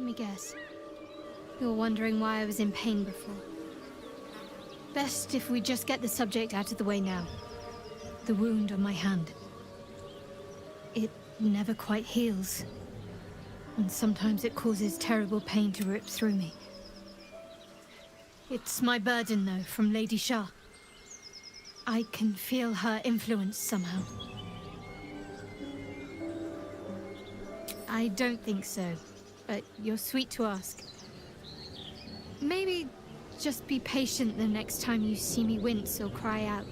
Let me guess. You're wondering why I was in pain before. Best if we just get the subject out of the way now. The wound on my hand. It never quite heals. And sometimes it causes terrible pain to rip through me. It's my burden, though, from Lady Char. I can feel her influence somehow. I don't think so, but you're sweet to ask. Maybe just be patient the next time you see me wince or cry out.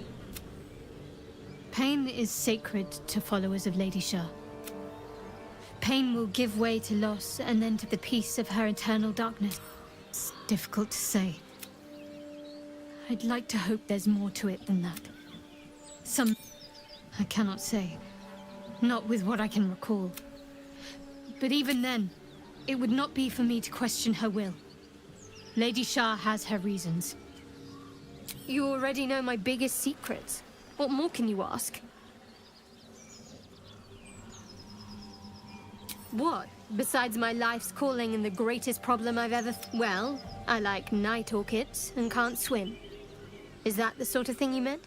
Pain is sacred to followers of Lady Char. Pain will give way to loss and then to the peace of her eternal darkness. It's difficult to say. I'd like to hope there's more to it than that. I cannot say. Not with what I can recall. But even then, it would not be for me to question her will. Lady Char has her reasons. You already know my biggest secrets. What more can you ask? What? Besides my life's calling and the greatest problem I've ever... Well, I like night orchids and can't swim. Is that the sort of thing you meant?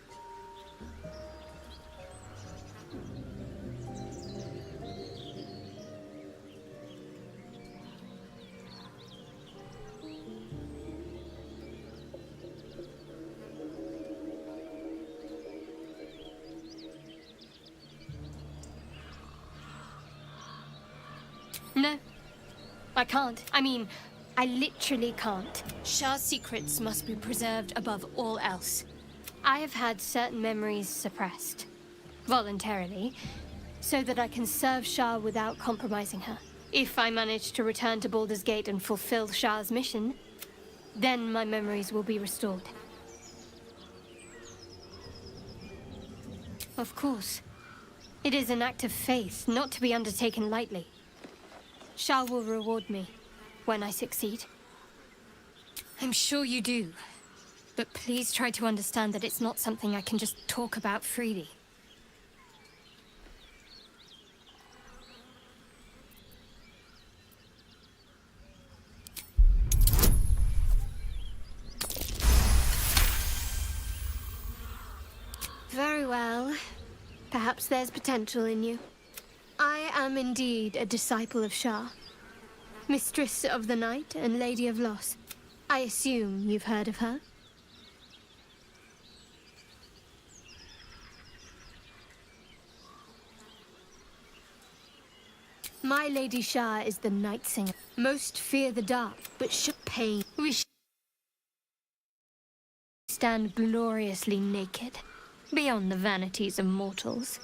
No, I can't. I mean, I literally can't. Char's secrets must be preserved above all else. I have had certain memories suppressed, voluntarily, so that I can serve Char without compromising her. If I manage to return to Baldur's Gate and fulfill Char's mission, then my memories will be restored. Of course. It is an act of faith, not to be undertaken lightly. Char will reward me when I succeed. I'm sure you do. But please try to understand that it's not something I can just talk about freely. Very well. Perhaps there's potential in you. I am indeed a disciple of Char, Mistress of the Night and Lady of Loss. I assume you've heard of her? My Lady Char is the Night Singer. Most fear the dark, but pain. We stand gloriously naked, beyond the vanities of mortals.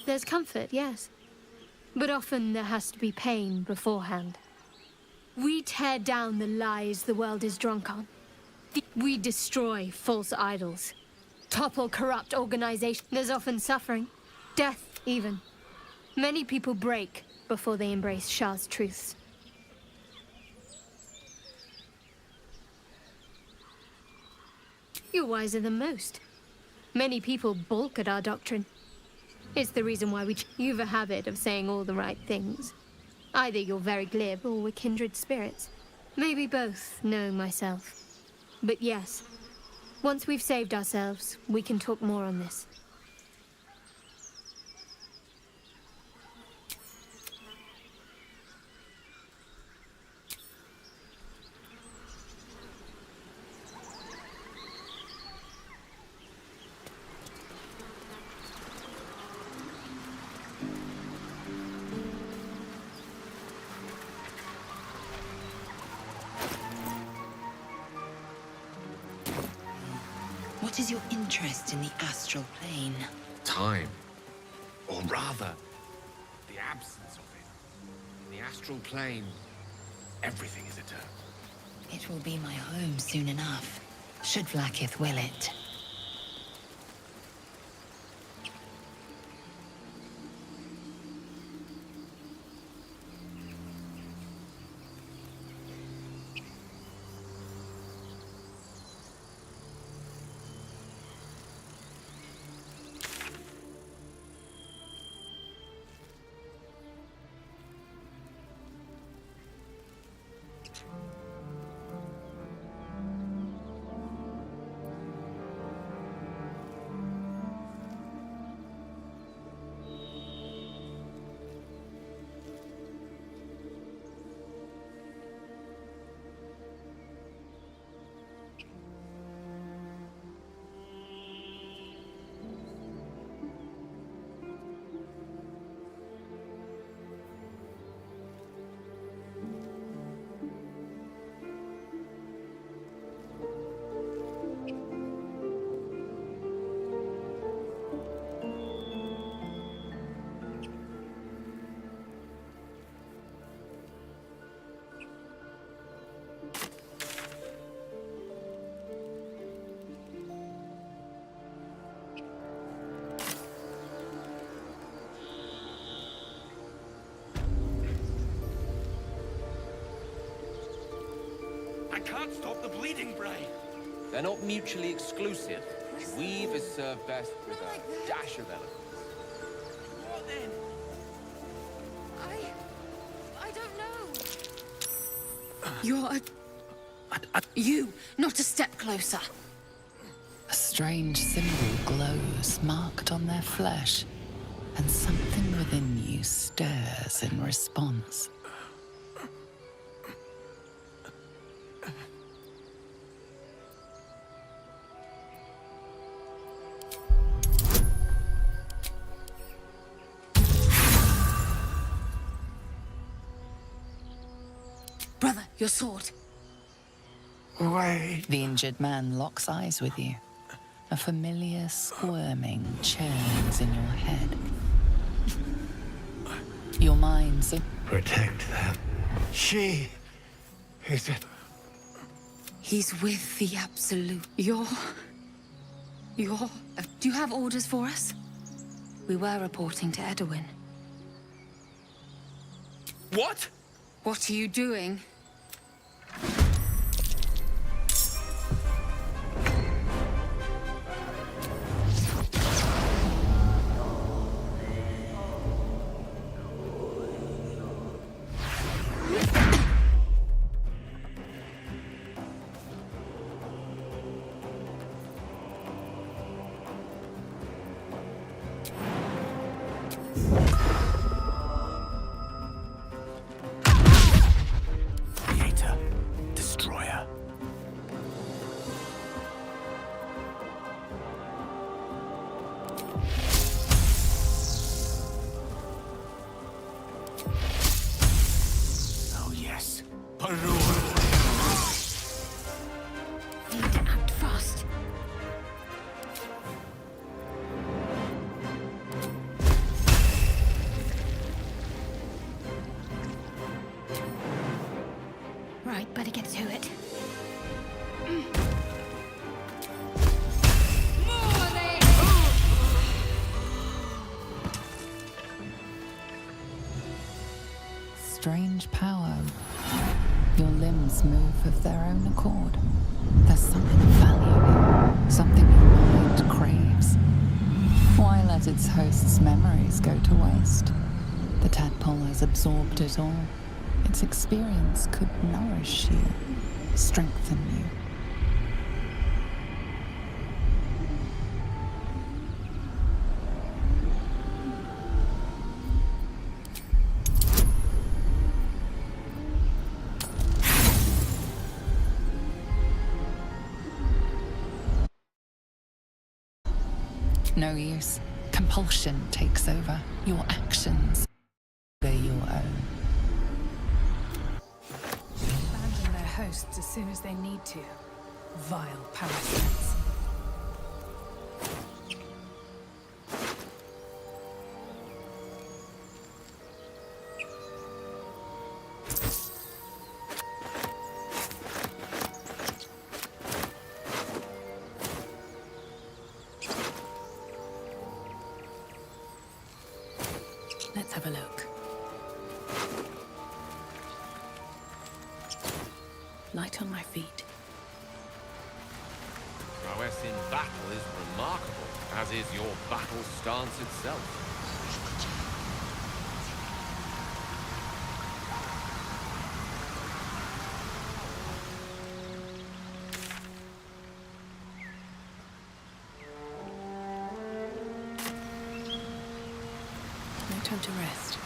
There's comfort, yes. But often there has to be pain beforehand. We tear down the lies the world is drunk on. We destroy false idols. Topple corrupt organizations. There's often suffering. Death, even. Many people break before they embrace Char's truths. You're wiser than most. Many people balk at our doctrine. It's the reason why you've a habit of saying all the right things. Either you're very glib or we're kindred spirits. Maybe both, knowing myself. But yes, once we've saved ourselves, we can talk more on this. What is your interest in the astral plane? Time. Or rather, the absence of it. In the astral plane, everything is eternal. It will be my home soon enough, should Vlaakith will it. can't stop the bleeding, Bray. They're not mutually exclusive. Weave is served best with a dash of eloquence. What then? I don't know. You're you, not a step closer. A strange symbol glows, marked on their flesh, and something within you stirs in response. Brother, your sword. Wait. The injured man locks eyes with you. A familiar squirming churns in your head. Your mind's Protect them. She is it. He's with the Absolute. You're... do you have orders for us? We were reporting to Edwin. What? What are you doing? Creator. Destroyer. Oh yes. Baldur. Need to act fast. Right, better get to it. Strange power. Your limbs move of their own accord. There's something of value, something your mind craves. Why let its host's memories go to waste? The tadpole has absorbed it all. Its experience could nourish you, strengthen you. No use. Compulsion takes over. Your actions are your own. Abandon their hosts as soon as they need to. Vile parasites. Let's have a look. Light on my feet. Prowess in battle is remarkable, as is your battle stance itself. No time to rest.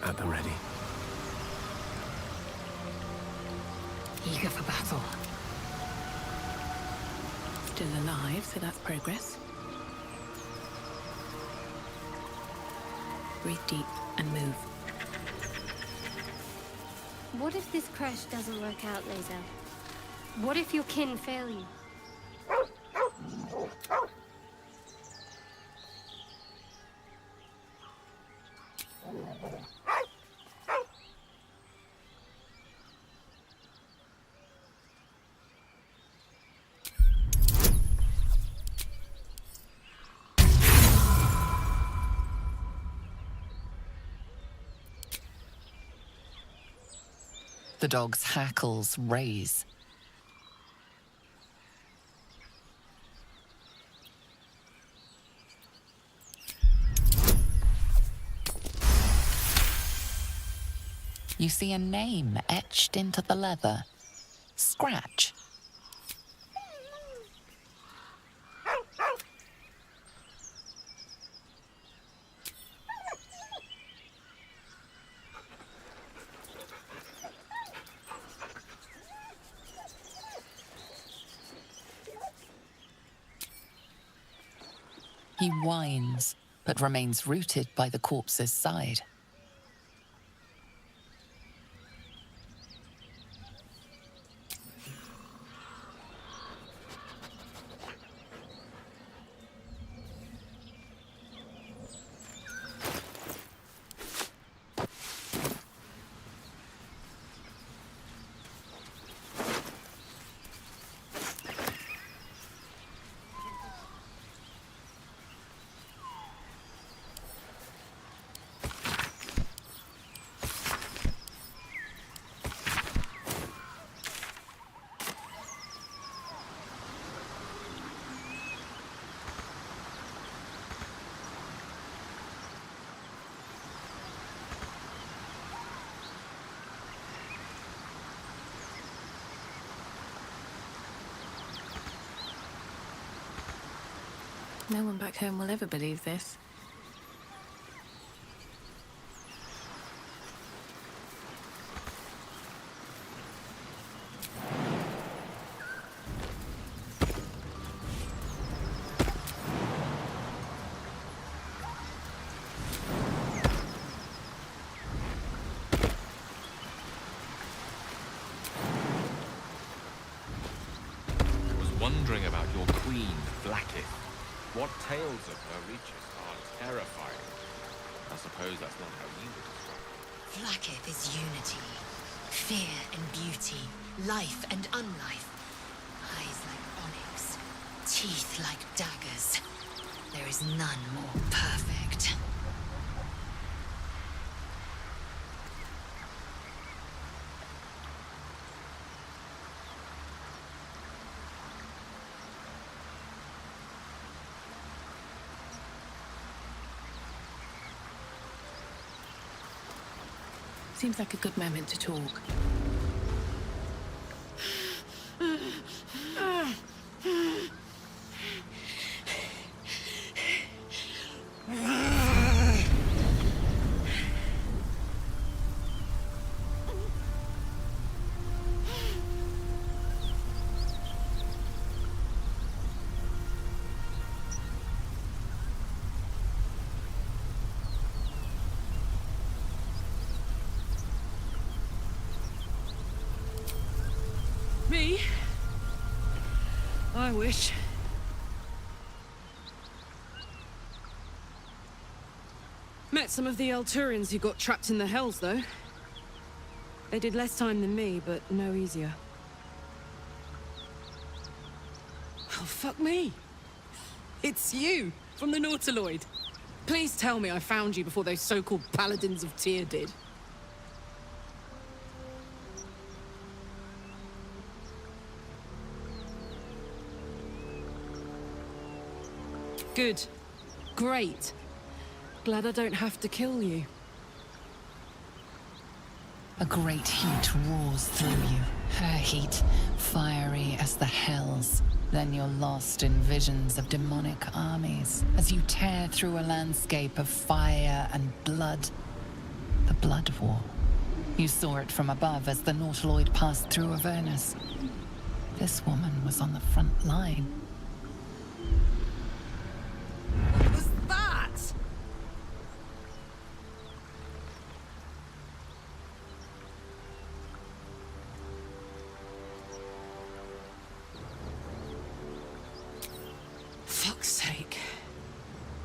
At the ready. Eager for battle. Still alive, so that's progress. Breathe deep and move. What if this crash doesn't work out, Lae'zel? What if your kin fail you? The dog's hackles raise. You see a name etched into the leather. Scratch. He whines, but remains rooted by the corpse's side. No one back home will ever believe this. I was wondering about your queen, Blackith. What tales of her reaches are terrifying. I suppose that's not how you would describe it. Blackith is unity, fear and beauty, life and unlife. Eyes like onyx, teeth like daggers. There is none more perfect. Seems like a good moment to talk. Me? I wish. Met some of the Elturians who got trapped in the Hells, though. They did less time than me, but no easier. Oh, fuck me. It's you, from the Nautiloid. Please tell me I found you before those so-called Paladins of Tyr did. Good. Great. Glad I don't have to kill you. A great heat roars through you, her heat fiery as the hells. Then you're lost in visions of demonic armies as you tear through a landscape of fire and blood. The Blood War. You saw it from above as the Nautiloid passed through Avernus. This woman was on the front line. What was that?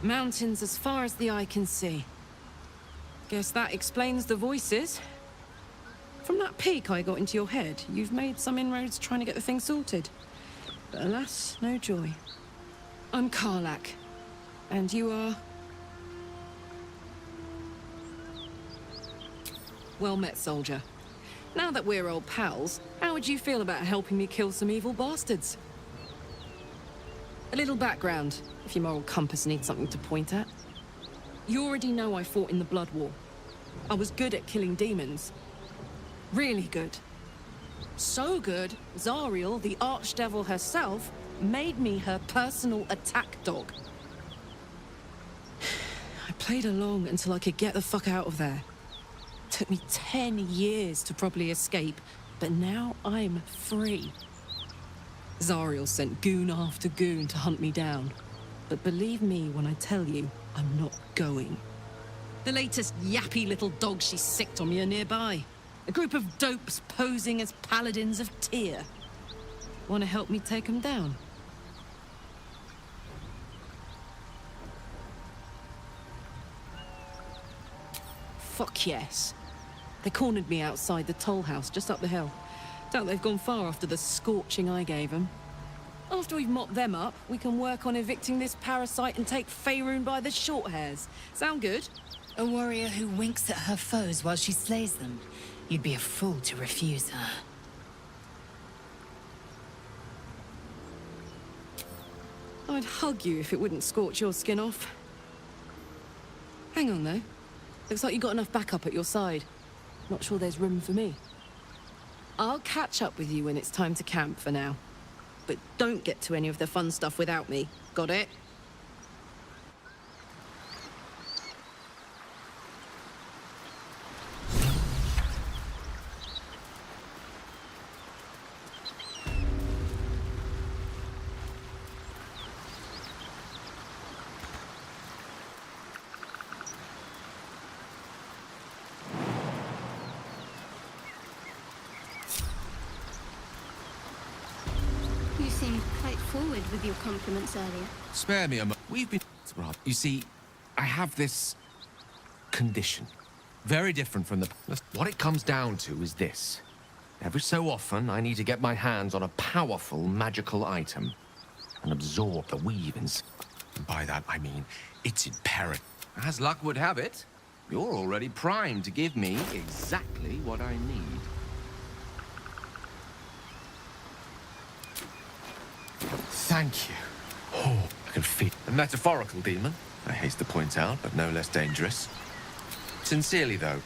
Mountains as far as the eye can see. Guess that explains the voices. From that peek I got into your head, you've made some inroads trying to get the thing sorted. But alas, no joy. I'm Karlach. And you are... Well met, soldier. Now that we're old pals, how would you feel about helping me kill some evil bastards? A little background, if your moral compass needs something to point at. You already know I fought in the Blood War. I was good at killing demons. Really good. So good, Zariel, the archdevil herself, made me her personal attack dog. I played along until I could get the fuck out of there. Took me 10 years to properly escape, but now I'm free. Zariel sent goon after goon to hunt me down. But believe me when I tell you, I'm not going. The latest yappy little dogs she sicked on me are nearby. A group of dopes posing as paladins of Tyr. Want to help me take them down? Fuck yes. They cornered me outside the toll house just up the hill. Doubt they've gone far after the scorching I gave them. After we've mopped them up, we can work on evicting this parasite and take Faerun by the short hairs. Sound good? A warrior who winks at her foes while she slays them. You'd be a fool to refuse her. I'd hug you if it wouldn't scorch your skin off. Hang on, though. Looks like you got enough backup at your side. Not sure there's room for me. I'll catch up with you when it's time to camp for now. But don't get to any of the fun stuff without me. Got it? You seemed quite forward with your compliments earlier. Spare me a moment. We've been... You see, I have this... condition. Very different from the... What it comes down to is this. Every so often, I need to get my hands on a powerful magical item and absorb the weavings. And by that, I mean, it's imperative. As luck would have it, you're already primed to give me exactly what I need. Thank you. Oh, I can feel... A metaphorical demon, I haste to point out, but no less dangerous. Sincerely, though.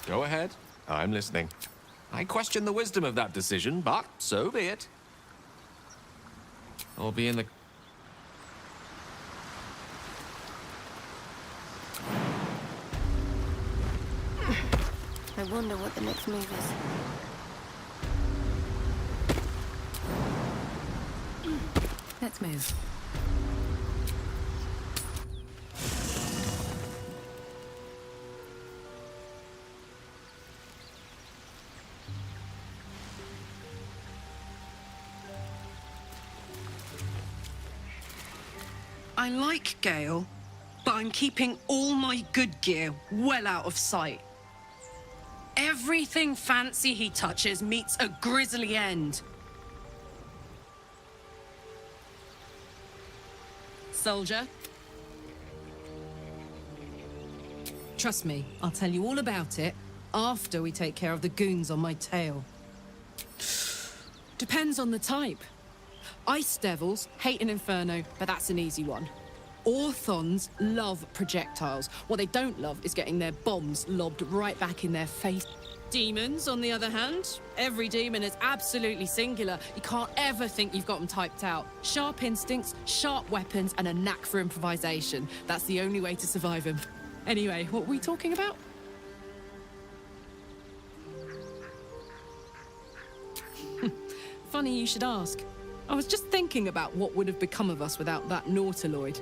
Go ahead. I'm listening. I question the wisdom of that decision, but so be it. I'll be in the... I wonder what the next move is. Let's move. I like Gale, but I'm keeping all my good gear well out of sight. Everything fancy he touches meets a grisly end. Soldier. Trust me, I'll tell you all about it after we take care of the goons on my tail. Depends on the type. Ice devils hate an inferno, but that's an easy one. Orthons love projectiles. What they don't love is getting their bombs lobbed right back in their face. Demons, on the other hand, every demon is absolutely singular. You can't ever think you've got them typed out. Sharp instincts, sharp weapons, and a knack for improvisation. That's the only way to survive them. Anyway, what were we talking about? Funny you should ask. I was just thinking about what would have become of us without that Nautiloid.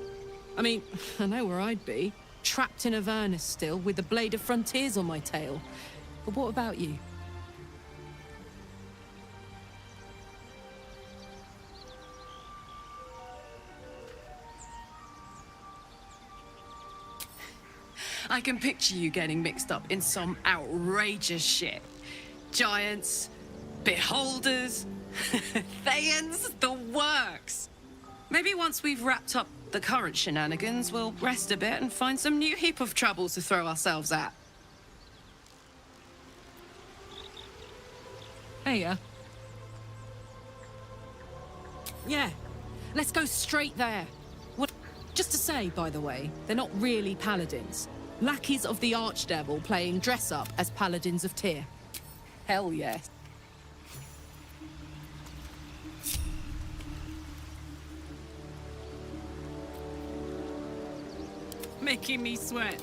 I mean, I know where I'd be. Trapped in Avernus still, with the Blade of Frontiers on my tail. But what about you? I can picture you getting mixed up in some outrageous shit. Giants, beholders, Thayans, the works. Maybe once we've wrapped up the current shenanigans, we'll rest a bit and find some new heap of troubles to throw ourselves at. Hey, yeah, let's go straight there. What? Just to say, by the way, they're not really paladins. Lackeys of the Archdevil playing dress-up as paladins of Tyr. Hell yes. Making me sweat.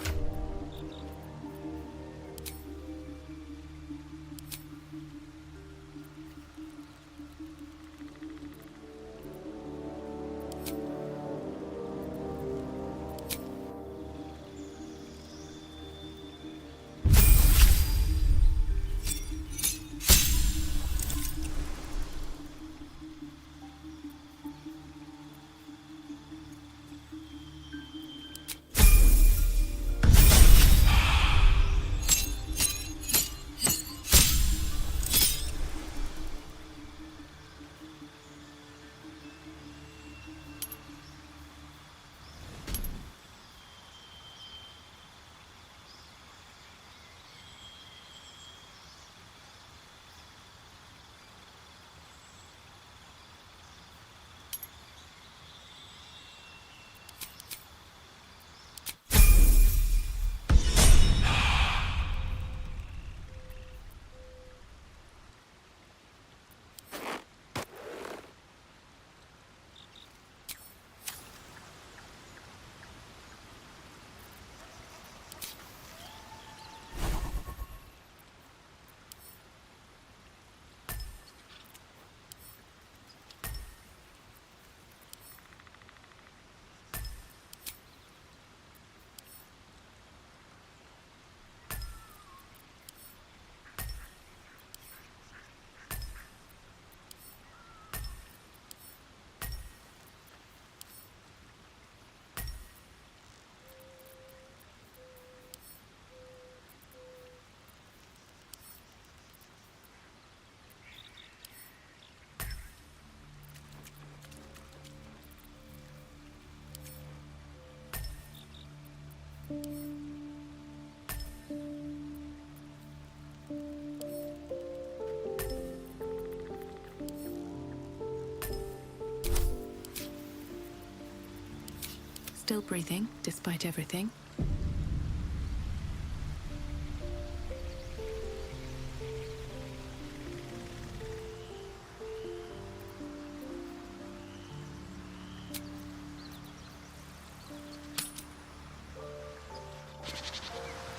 Still breathing, despite everything.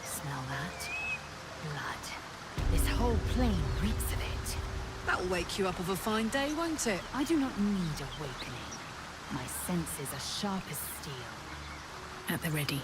Smell that? Blood. This whole plain reeks of it. That'll wake you up of a fine day, won't it? I do not need awakening. My senses are sharp as steel. At the ready.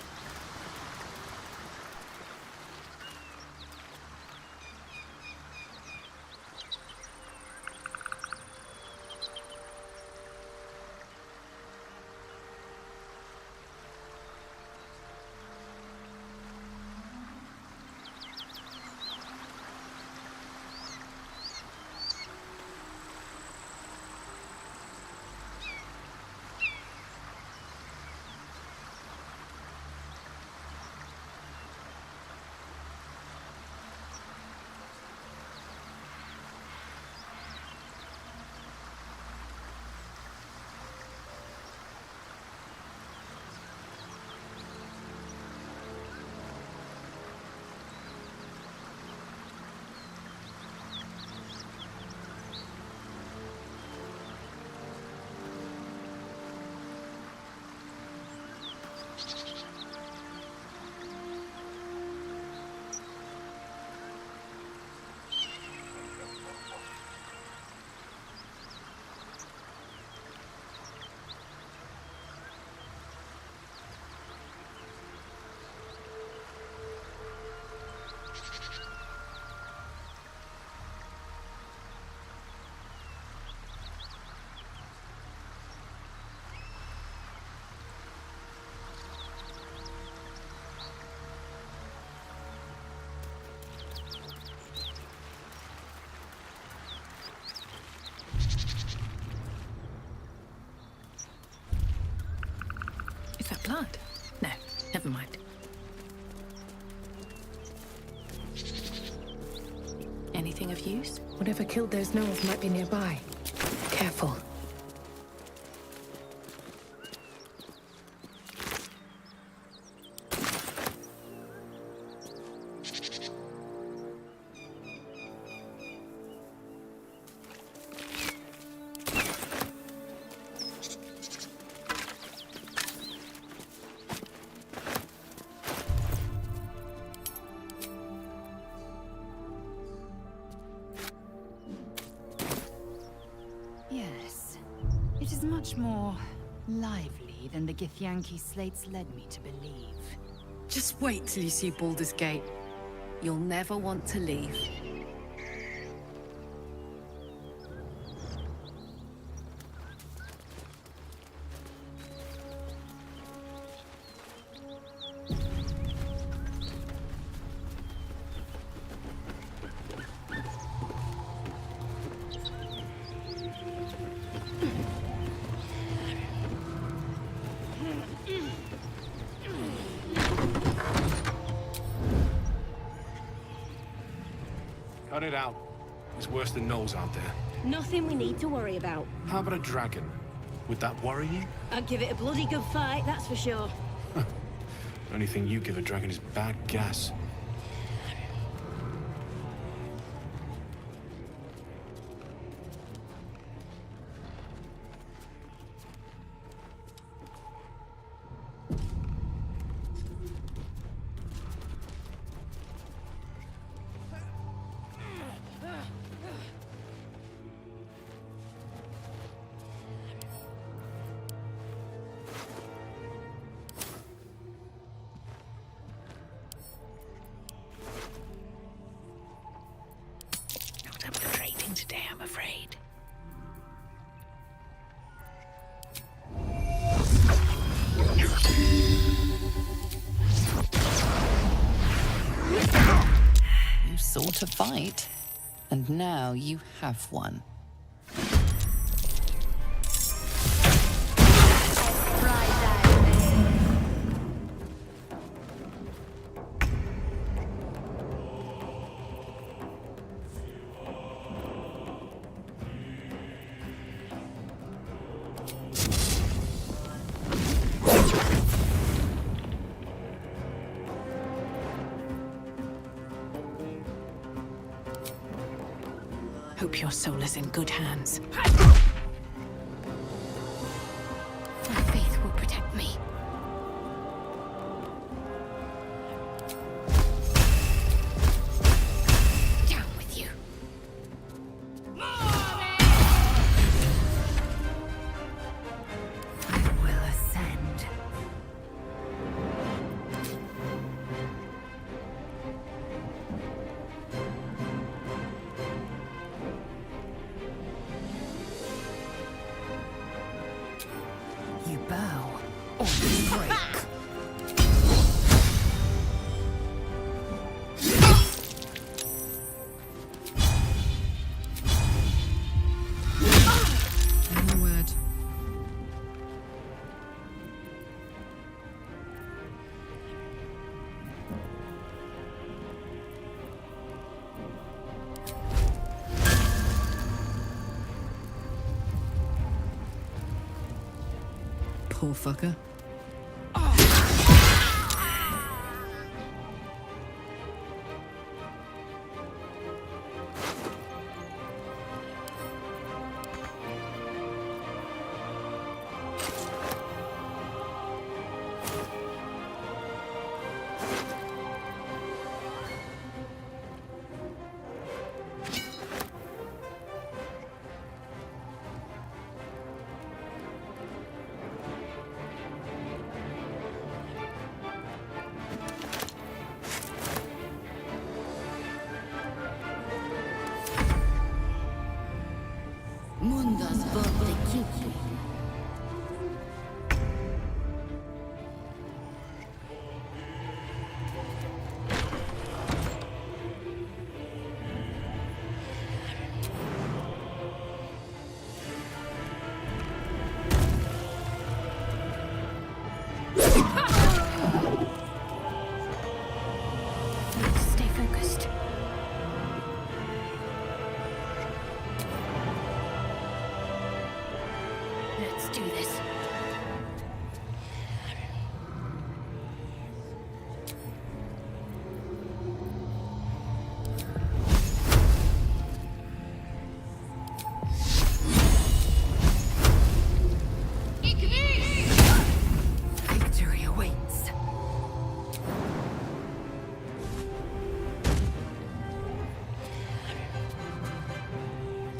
blood. No, never mind. Anything of use? Whatever killed those gnolls might be nearby. Careful. Yes. It is much more lively than the Githyanki slates led me to believe. Just wait till you see Baldur's Gate. You'll never want to leave. Cut it out. It's worse than gnolls out there. Nothing we need to worry about. How about a dragon? Would that worry you? I'd give it a bloody good fight, that's for sure. The only thing you give a dragon is bad gas. Not up for trading today, I'm afraid. You sought a fight, and now you have one. Hope your soul is in good hands. My faith will protect me. Down with you. I will ascend. You bow or you break. No word. Poor fucker. Mundas volte kiki. do this. Victory awaits.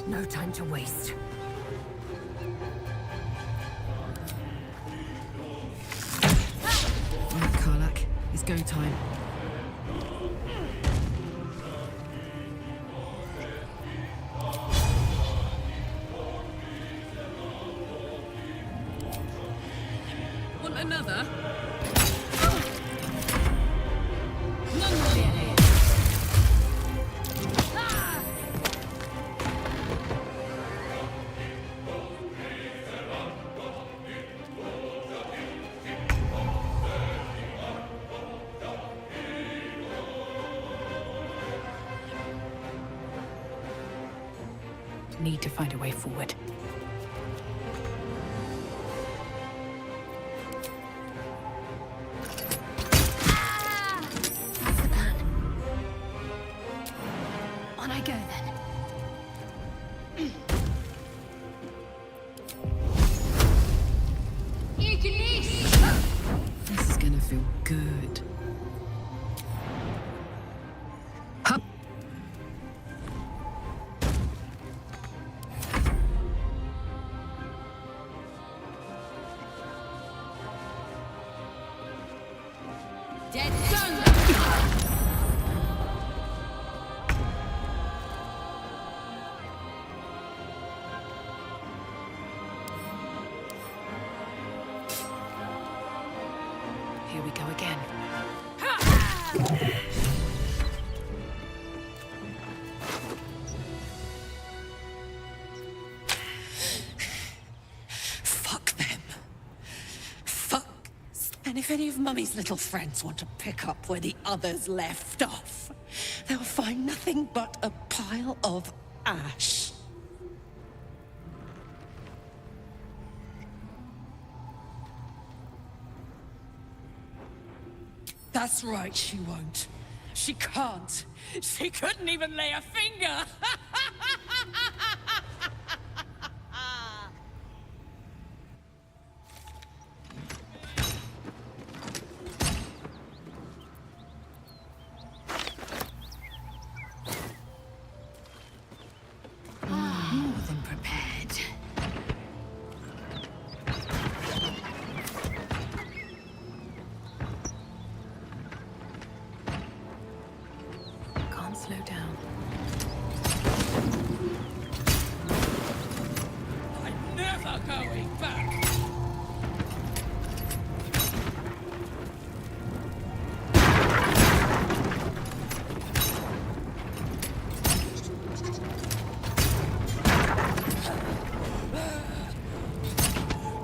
No time to waste. Right, Karlak. It's go time. Want another? None will be ahead. Need to find a way forward. That's the plan. On I go then. This is gonna feel good. Hup. Dead done! Here we go again. Fuck them. Fuck. And if any of Mummy's little friends want to pick up where the others left off, they'll find nothing but a pile of ash. That's right, she won't. She can't. She couldn't even lay a finger. More than prepared. Can't slow down. I'm never going back.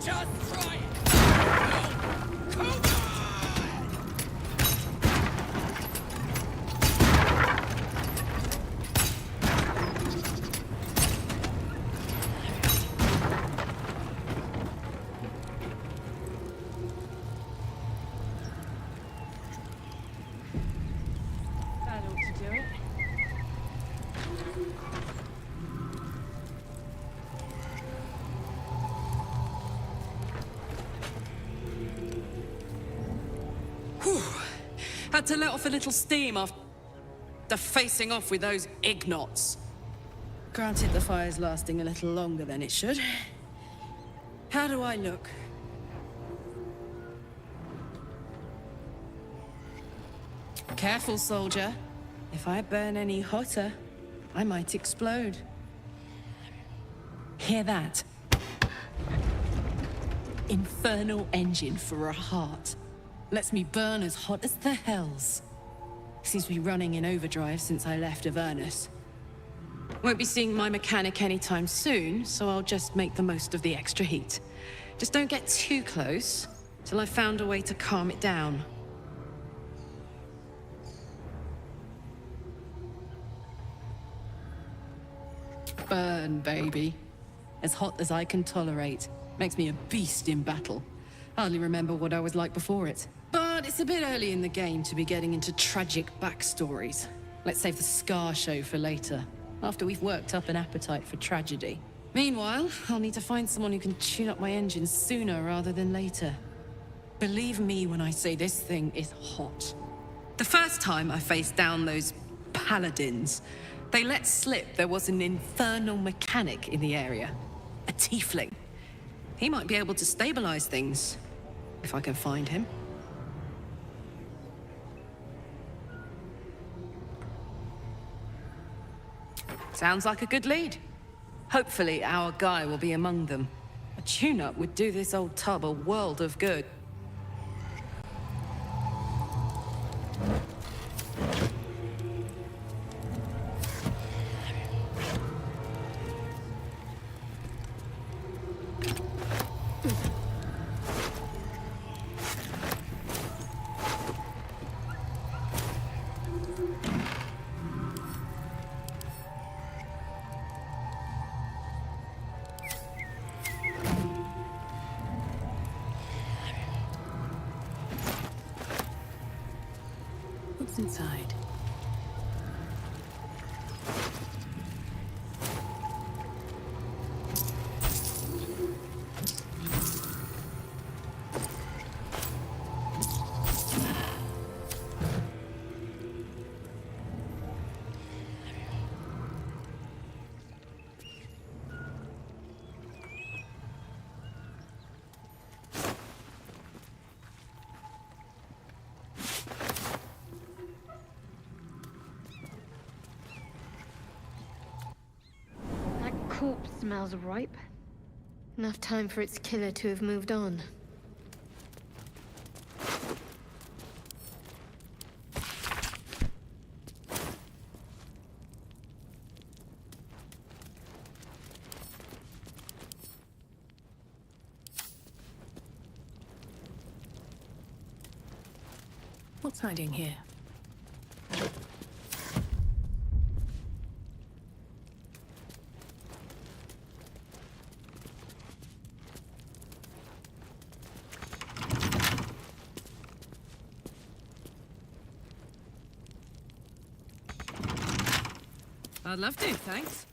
Just try it. Come on! That ought to do it. Whew. Had to let off a little steam after facing off with those ignots. Granted, the fire's lasting a little longer than it should. How do I look? Careful, soldier. If I burn any hotter, I might explode. Hear that? Infernal engine for a heart. Lets me burn as hot as the hells. Seems to be running in overdrive since I left Avernus. Won't be seeing my mechanic anytime soon, so I'll just make the most of the extra heat. Just don't get too close, till I've found a way to calm it down. Burn, baby. as hot as I can tolerate. Makes me a beast in battle. Hardly remember what I was like before it. But it's a bit early in the game to be getting into tragic backstories. Let's save the Scar show for later, after we've worked up an appetite for tragedy. Meanwhile, I'll need to find someone who can tune up my engine sooner rather than later. Believe me when I say this thing is hot. The first time I faced down those paladins, they let slip there was an infernal mechanic in the area. A tiefling. He might be able to stabilize things, if I can find him. Sounds like a good lead. Hopefully our guy will be among them. A tune-up would do this old tub a world of good. What's inside? Corpse smells ripe. Enough time for its killer to have moved on. What's hiding here? I'd love to, thanks.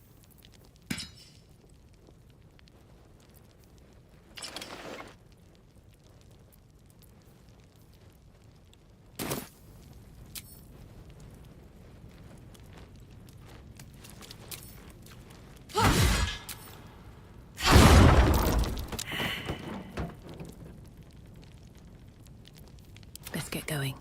Let's get going.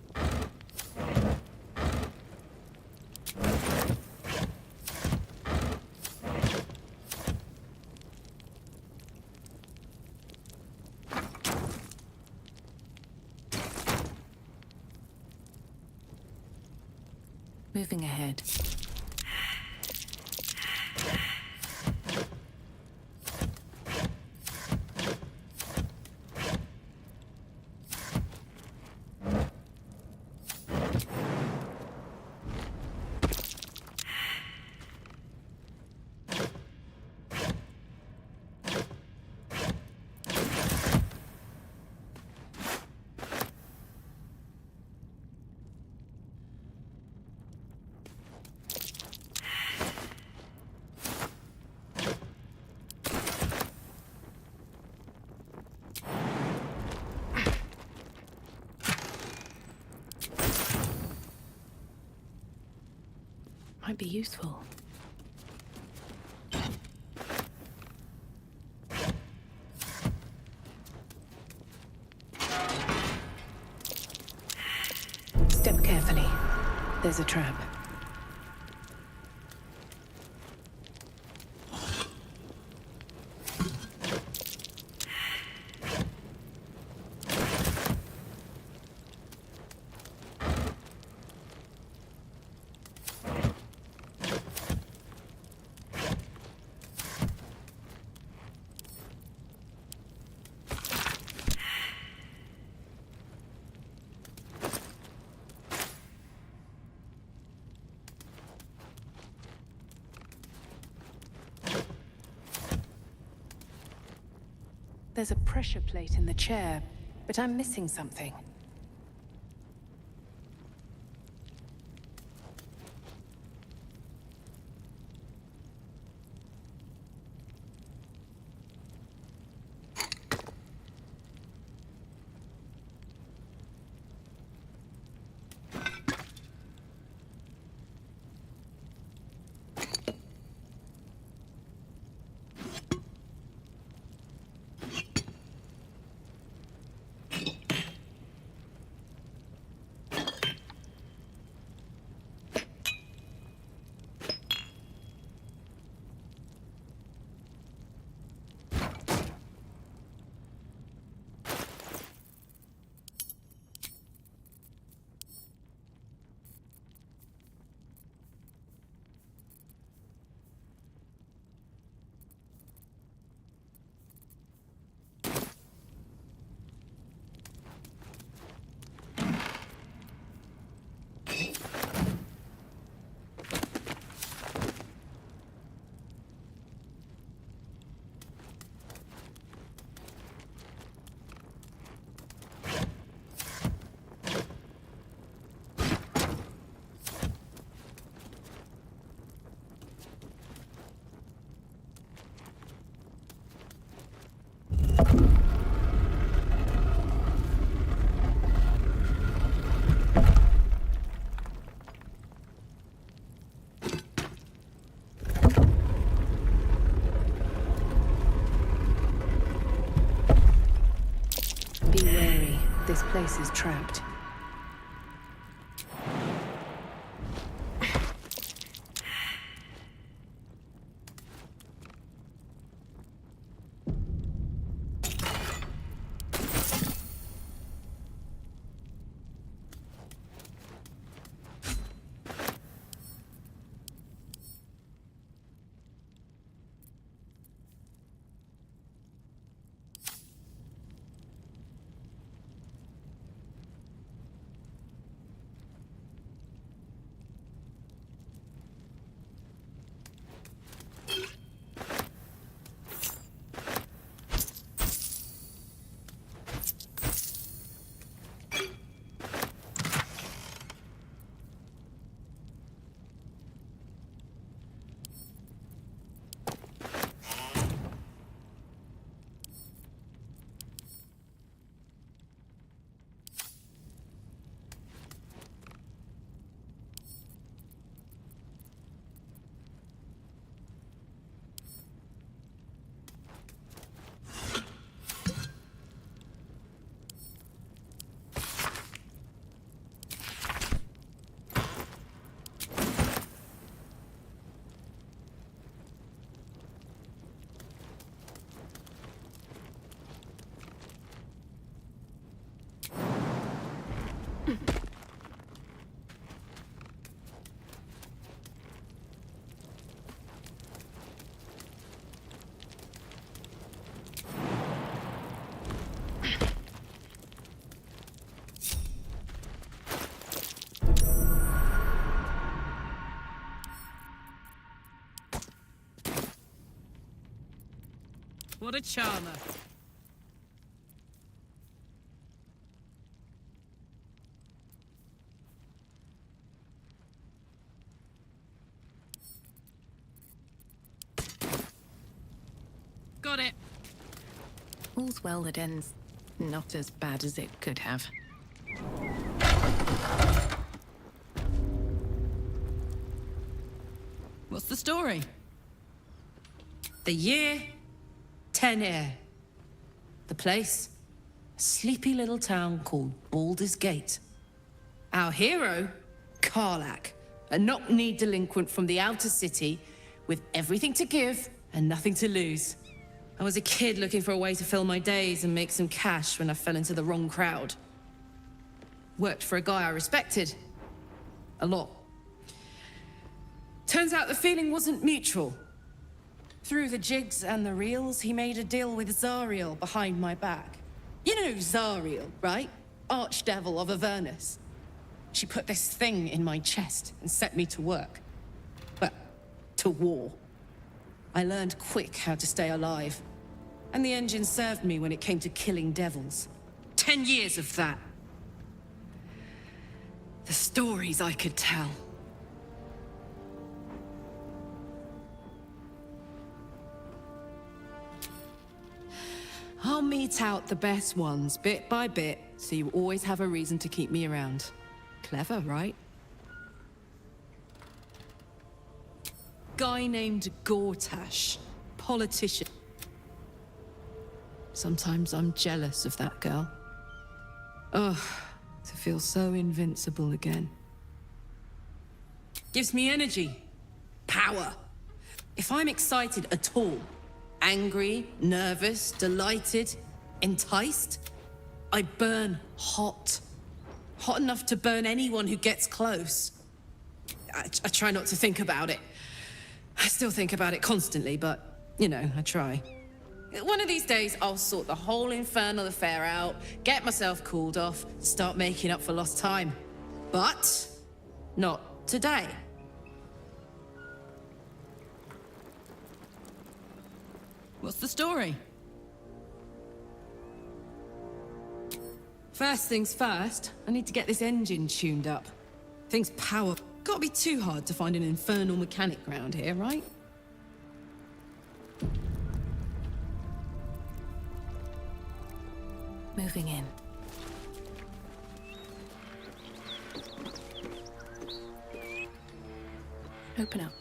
Moving ahead. Might be useful. Step carefully. There's a trap. There's a pressure plate in the chair, but I'm missing something. Be wary. This place is trapped. What a charmer. Got it. All's well that ends not as bad as it could have. What's the story? The year, 10 air. The place, a sleepy little town called Baldur's Gate. Our hero, Karlach, a knock-kneed delinquent from the outer city with everything to give and nothing to lose. I was a kid looking for a way to fill my days and make some cash when I fell into the wrong crowd. Worked for a guy I respected. A lot. Turns out the feeling wasn't mutual. Through the jigs and the reels, he made a deal with Zariel behind my back. You know Zariel, right? Archdevil of Avernus. She put this thing in my chest and set me to work. Well, to war. I learned quick how to stay alive. And the engine served me when it came to killing devils. 10 years of that. The stories I could tell. I'll mete out the best ones, bit by bit, so you always have a reason to keep me around. Clever, right? Guy named Gortash. Politician. Sometimes I'm jealous of that girl. Ugh, to feel so invincible again. Gives me energy. Power. If I'm excited at all, angry, nervous, delighted, enticed, I burn hot. Hot enough to burn anyone who gets close. I try not to think about it. I still think about it constantly, but, you know, I try. One of these days, I'll sort the whole infernal affair out, get myself cooled off, start making up for lost time. But not today. What's the story? First things first, I need to get this engine tuned up. Thing's power. Can't be too hard to find an infernal mechanic around here, right? Moving in. Open up.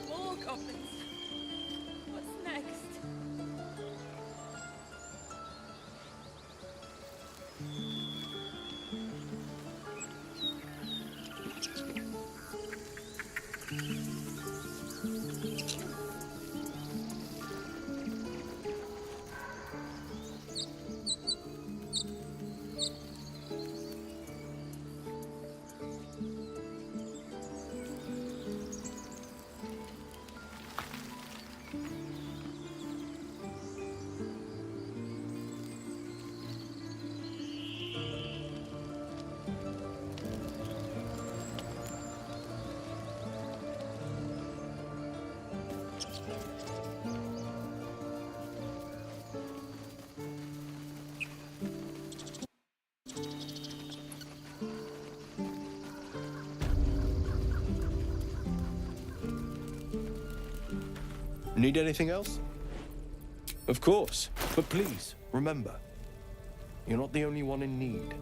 More goblins. What's next? Need anything else? Of course, but please, remember, you're not the only one in need.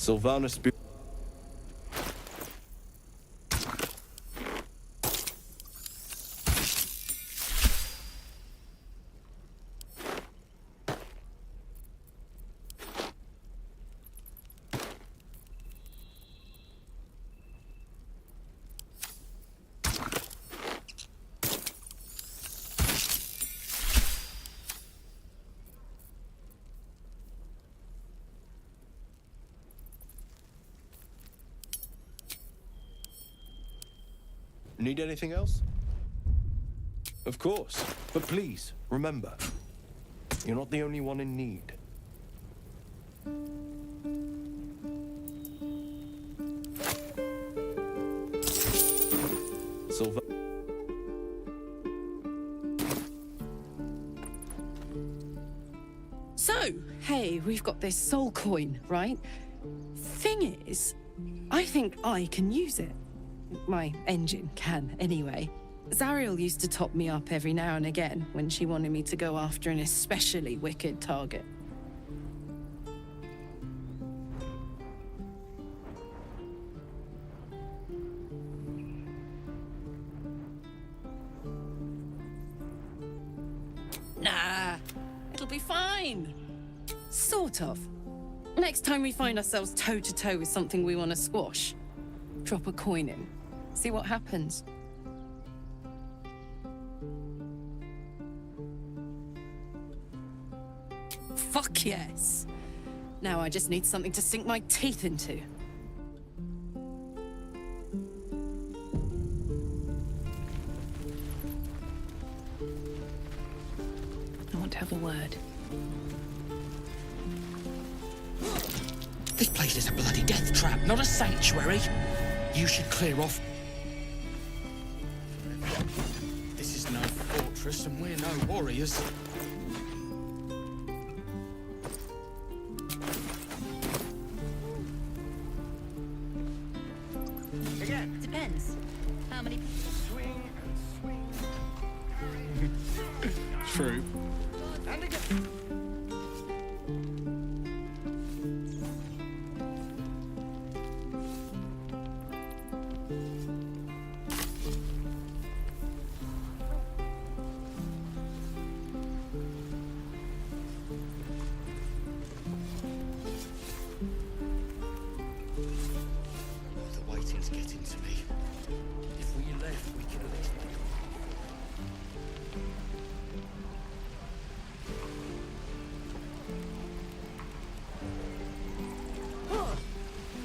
Sylvanas... Need anything else? Of course. But please, remember, you're not the only one in need. Silver. So, hey, we've got this soul coin, right? Thing is, I think I can use it. My engine can, anyway. Zariel used to top me up every now and again when she wanted me to go after an especially wicked target. Nah, it'll be fine. Sort of. Next time we find ourselves toe-to-toe with something we want to squash, drop a coin in. See what happens. Fuck yes. Now I just need something to sink my teeth into. I want to have a word. This place is a bloody death trap, not a sanctuary. You should clear off. This is no fortress, and we're no warriors. Again. Depends. How many... Swing and swing. True. And again. The waiting's getting to me. If we left, we could at least...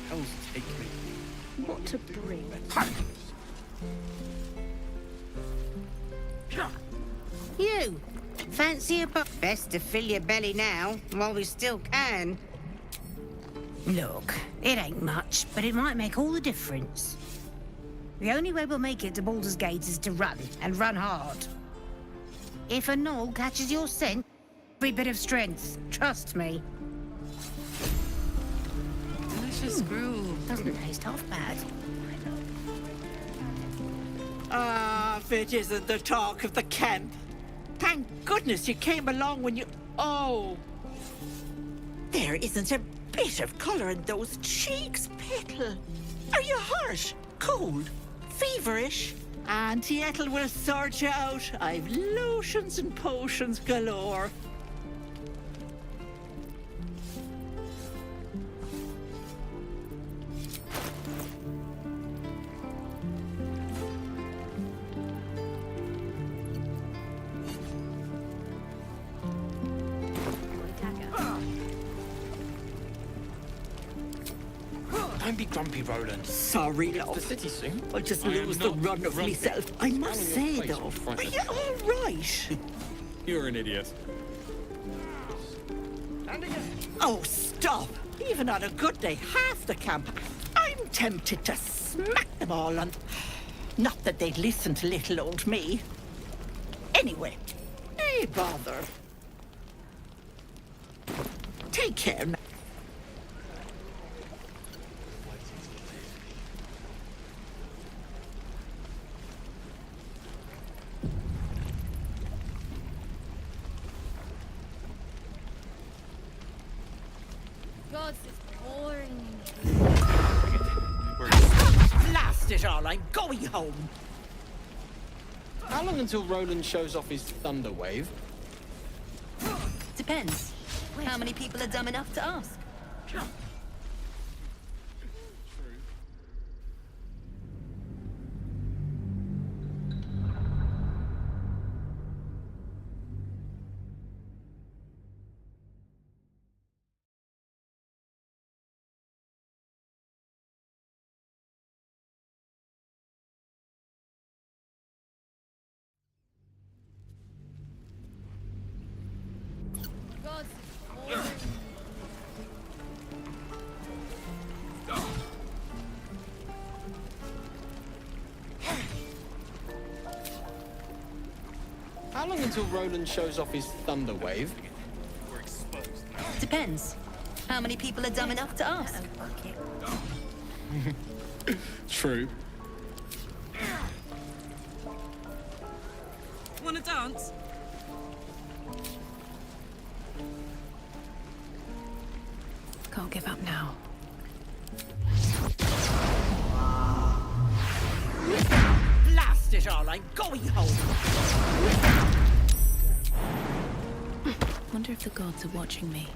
Hell's take me. What to bring? You! Fancy a buck? Best to fill your belly now, while we still can. Look, it ain't much, but it might make all the difference. The only way we'll make it to Baldur's Gate is to run, and run hard. If a gnoll catches your scent, every bit of strength, trust me. Delicious gruel. Doesn't taste half bad. Ah, if it isn't the talk of the camp. Thank goodness you came along when you... Oh! There isn't a bit of colour in those cheeks, Petal. Are you hurt? Cold? Feverish? Auntie Ethel will sort you out. I've lotions and potions galore. Don't be grumpy, Roland. Sorry, love. The city soon. I'll just I am lose the not run of grumpy. myself. I must Down in say, your face though. in front Are of you you. all right? You're an idiot. And again. Oh, stop! Even on a good day, half the camp. I'm tempted to smack them all on. Not that they'd listen to little old me. Anyway, nay bother. Take care now. God, is boring. Blast it all, I'm going home. How long until Roland shows off his thunder wave? Depends. How many people are dumb enough to ask? Gods is boring. How long until Roland shows off his thunder wave? Depends. How many people are dumb enough to ask? True. Wanna dance? Can't give up now. Blast it all, I'm going home. Wonder if the gods are watching me.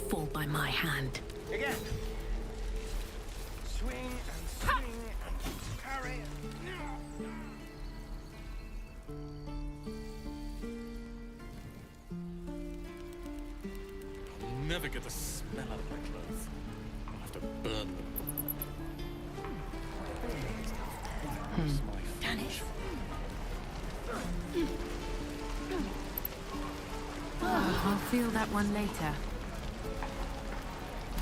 Fall by my hand. Again. Swing and swing and parry. I'll never get the smell out of my clothes. I'll have to burn them. I'll feel that one later.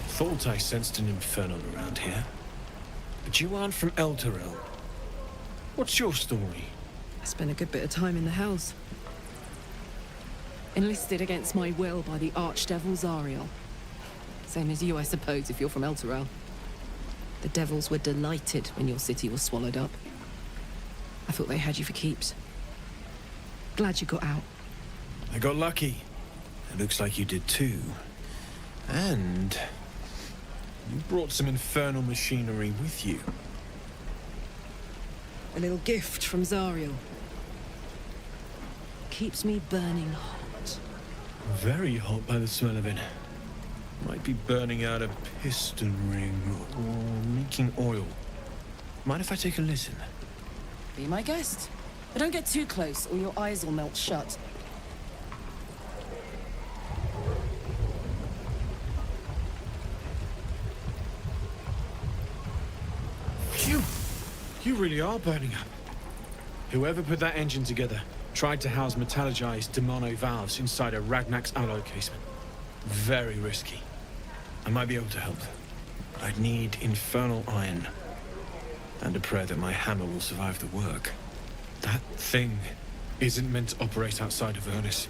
Thought I sensed an infernal around here. But you aren't from Elturel. What's your story? I spent a good bit of time in the Hells. Enlisted against my will by the Archdevil Zariel. Same as you, I suppose, if you're from Elturel. The devils were delighted when your city was swallowed up. I thought they had you for keeps. Glad you got out. I got lucky. It looks like you did too. And you brought some infernal machinery with you. A little gift from Zariel. Keeps me burning hot. Very hot by the smell of it. Might be burning out a piston ring or making oil. Mind if I take a listen? Be my guest. But don't get too close or your eyes will melt shut. Phew! You really are burning up. Whoever put that engine together tried to house metallogized Demono valves inside a Ragnak's alloy casement. Very risky. I might be able to help, but I'd need infernal iron. And a prayer that my hammer will survive the work. That thing isn't meant to operate outside of Ernest.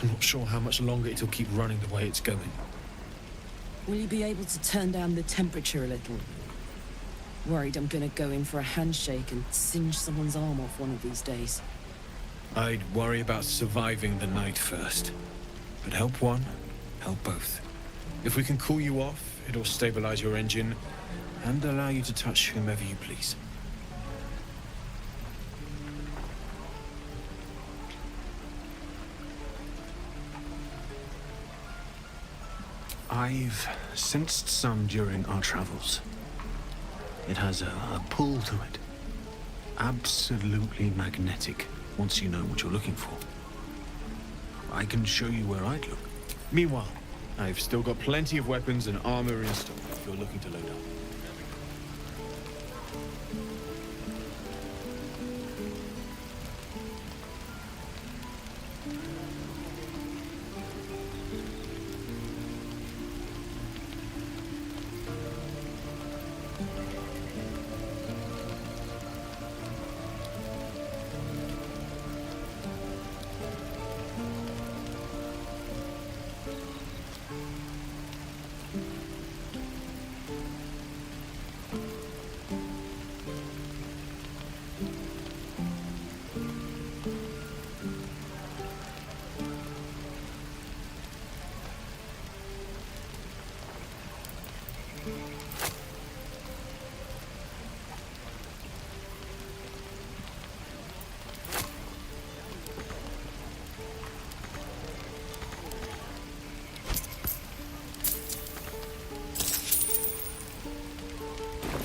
I'm not sure how much longer it'll keep running the way it's going. Will you be able to turn down the temperature a little? Worried I'm gonna go in for a handshake and singe someone's arm off one of these days. I'd worry about surviving the night first. But help one, help both. If we can cool you off, it'll stabilize your engine and allow you to touch whomever you please. I've sensed some during our travels. It has a pull to it. Absolutely magnetic, once you know what you're looking for. I can show you where I'd look. Meanwhile, I've still got plenty of weapons and armor in stock if you're looking to load up.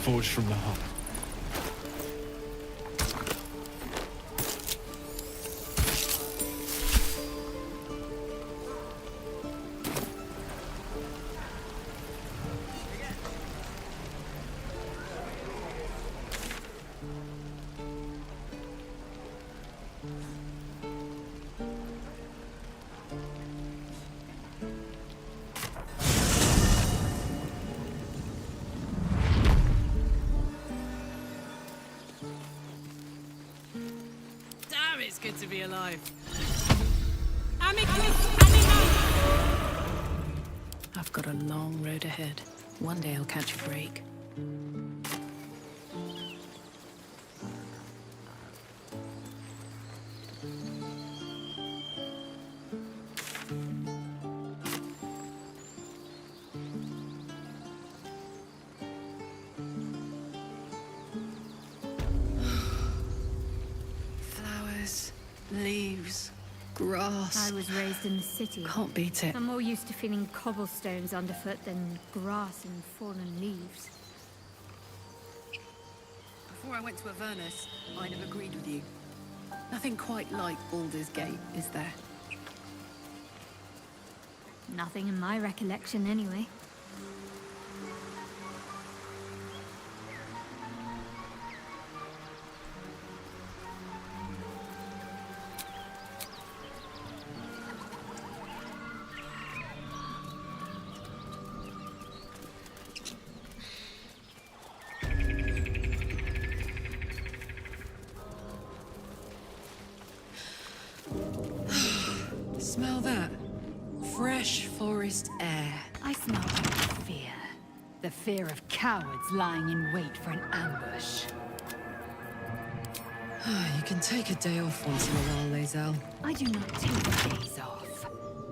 forged from the heart. Damn, it's good to be alive. I've got a long road ahead. One day I'll catch a break. Flowers, leaves, grass. I was raised in the city. Can't beat it. I'm more used to feeling cobblestones underfoot than grass and fallen leaves. Before I went to Avernus, I'd have agreed with you. Nothing quite like Baldur's Gate, is there? Nothing in my recollection, anyway. Smell that? Fresh forest air. I smell fear. The fear of cowards lying in wait for an ambush. You can take a day off once in a while, Lae'zel. I do not take days off.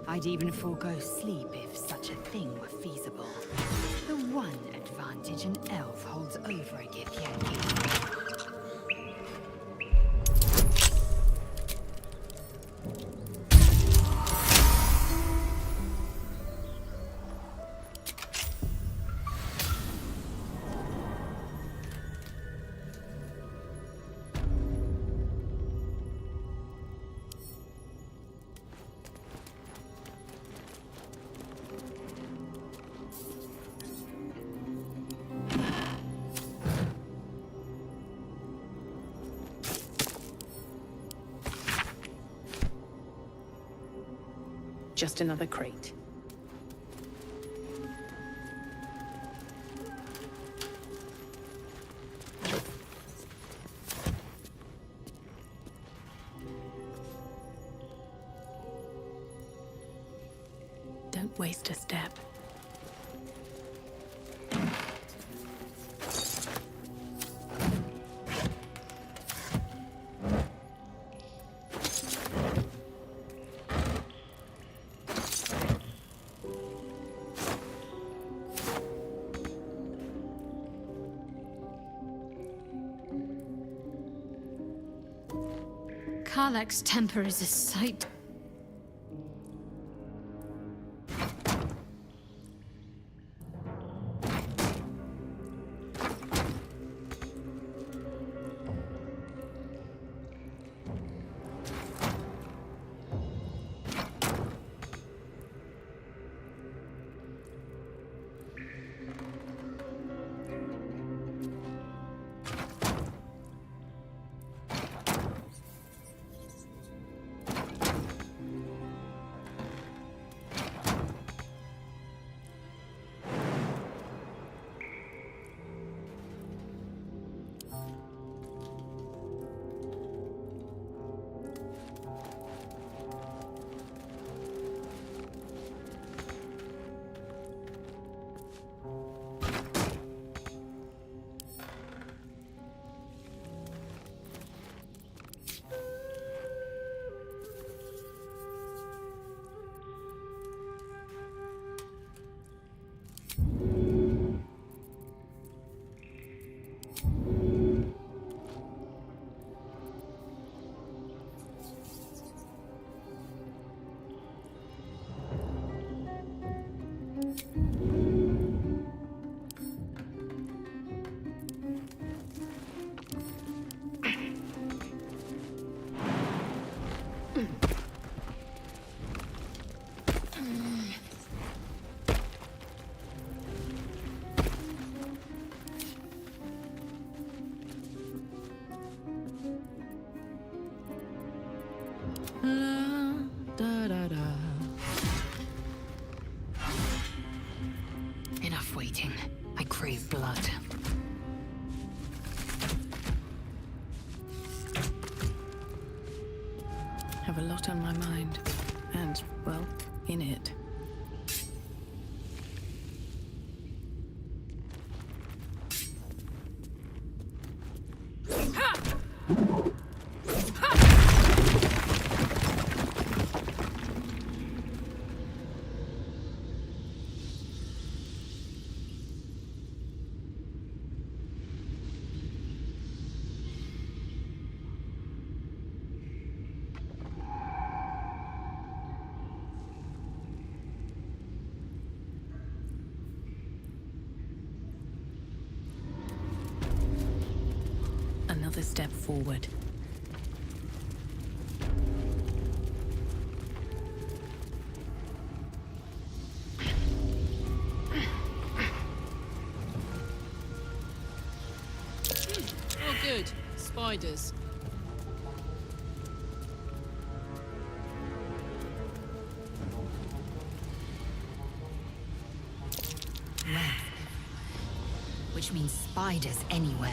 I'd even forego sleep if such a thing were feasible. The one advantage an elf holds over a Githyanki. Just another crate. Don't waste a step. Karlach's temper is a sight. La, da, da, da. Enough waiting. I crave blood. Have a lot on my mind. And, well, in it. Another step forward. Oh, good. Spiders. Webs everywhere. Which means spiders anywhere.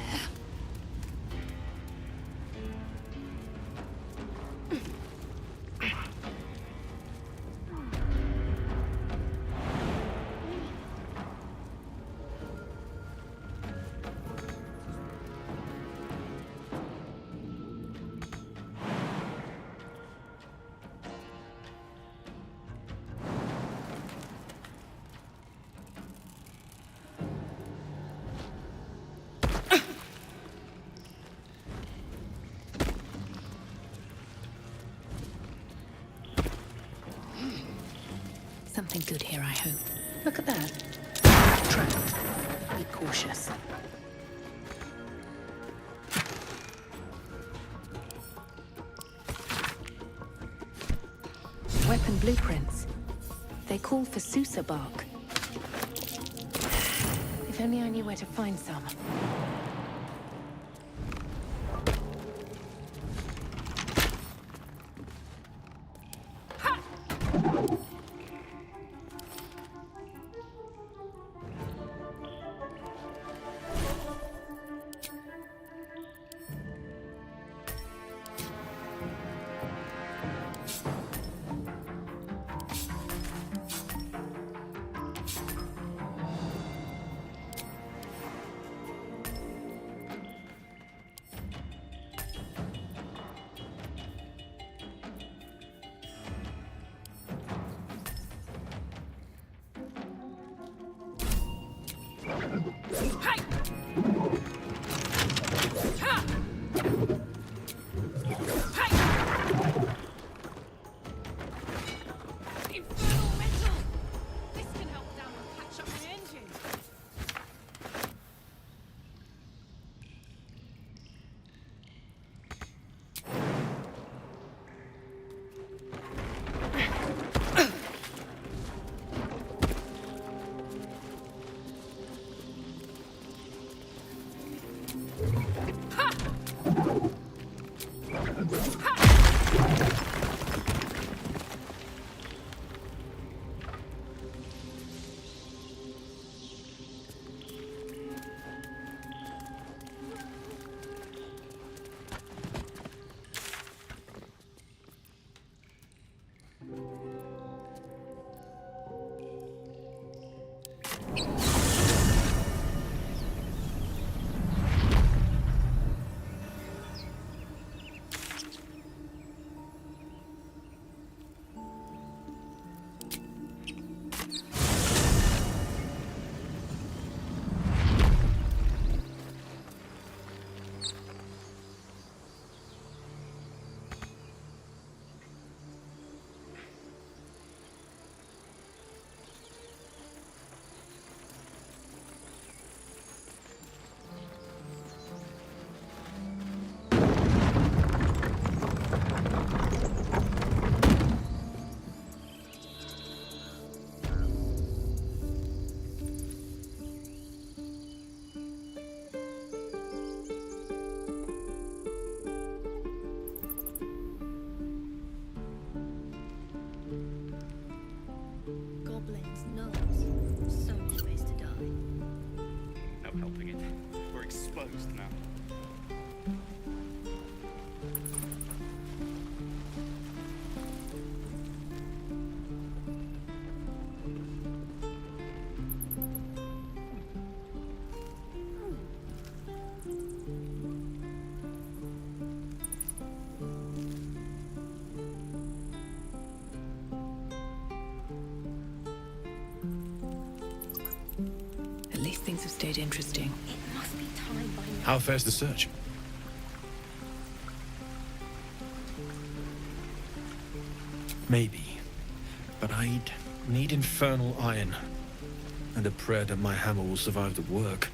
Something good here, I hope. Look at that. Trap. Be cautious. Weapon blueprints. They call for Susa bark. If only I knew where to find some. Things have stayed interesting. It must be time by now. How fares the search? Maybe. But I'd need infernal iron. And a prayer that my hammer will survive the work.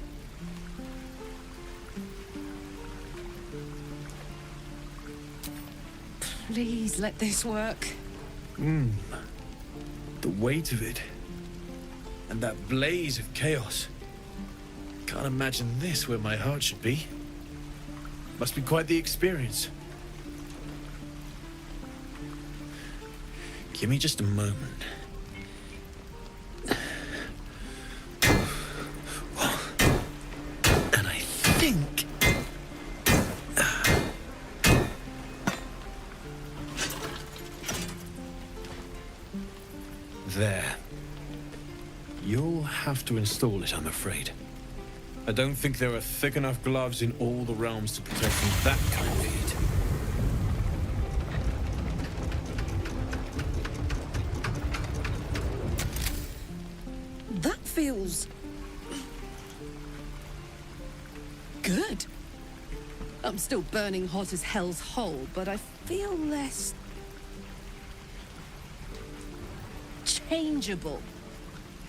Please let this work. The weight of it. And that blaze of chaos. Can't imagine this where my heart should be. Must be quite the experience. Give me just a moment. And I think... There. You'll have to install it, I'm afraid. I don't think there are thick enough gloves in all the realms to protect from that kind of heat. That feels... good. I'm still burning hot as hell's hole, but I feel less... changeable.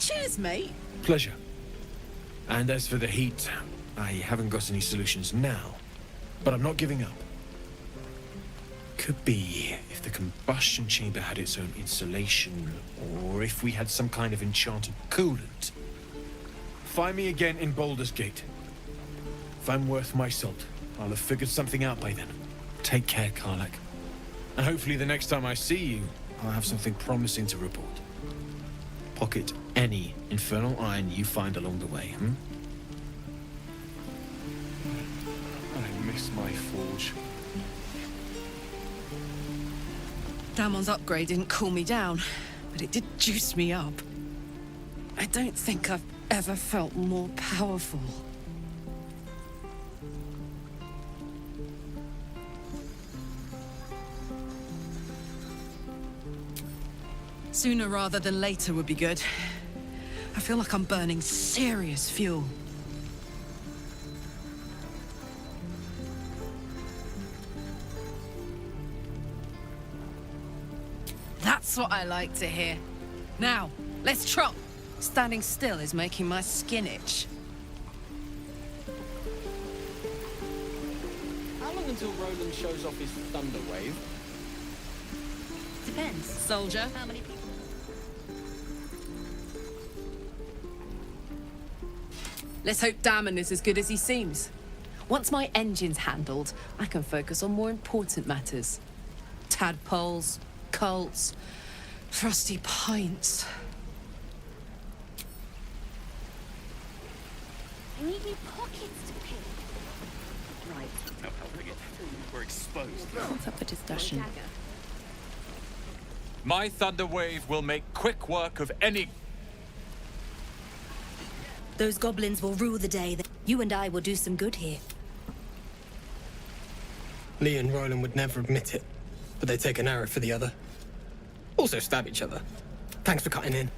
Cheers, mate. Pleasure. And as for the heat, I haven't got any solutions now, but I'm not giving up. Could be if the combustion chamber had its own insulation, or if we had some kind of enchanted coolant. Find me again in Baldur's Gate. If I'm worth my salt, I'll have figured something out by then. Take care, Karlach. And hopefully the next time I see you, I'll have something promising to report. Pocket any infernal iron you find along the way, I miss my forge. Damon's upgrade didn't cool me down, but it did juice me up. I don't think I've ever felt more powerful. Sooner rather than later would be good. I feel like I'm burning serious fuel. That's what I like to hear. Now, let's trot. Standing still is making my skin itch. How long until Roland shows off his thunder wave? Depends. Soldier. How many people? Let's hope Damon is as good as he seems. Once my engine's handled, I can focus on more important matters. Tadpoles, cults, frosty pints. You need new pockets to pick. Right. No helping it. We're exposed. What's up for discussion? My thunder wave will make quick work of any... Those goblins will rue the day that you and I will do some good here. Lee and Roland would never admit it, but they take an arrow for the other. Also stab each other. Thanks for cutting in.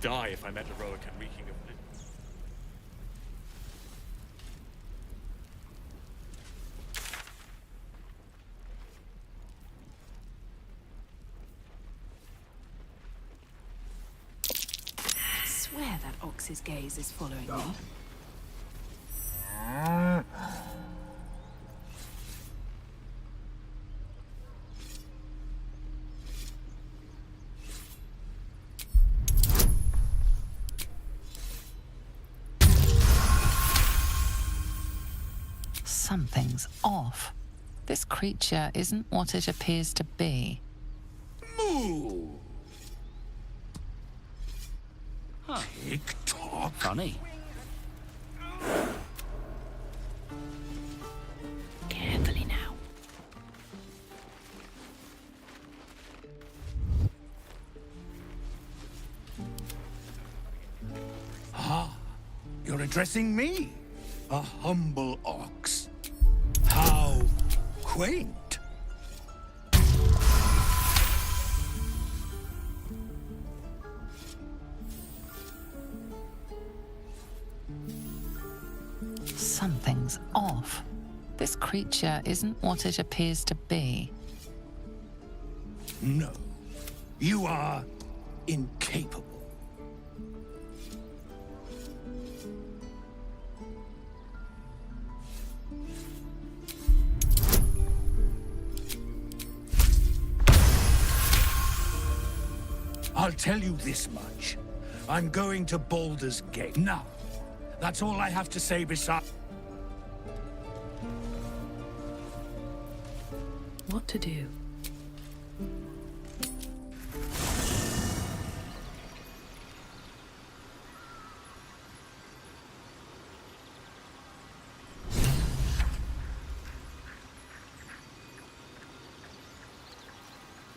Die if I met heroic and reeking of... I swear that ox's gaze is following me. Something's off. This creature isn't what it appears to be. Moo! Huh. Tick-tock. Funny. Carefully now. Ah, you're addressing me, a humble ox. How quaint. Something's off. This creature isn't what it appears to be. No, you are incapable. I'll tell you this much. I'm going to Baldur's Gate. Now, that's all I have to say besides... What to do?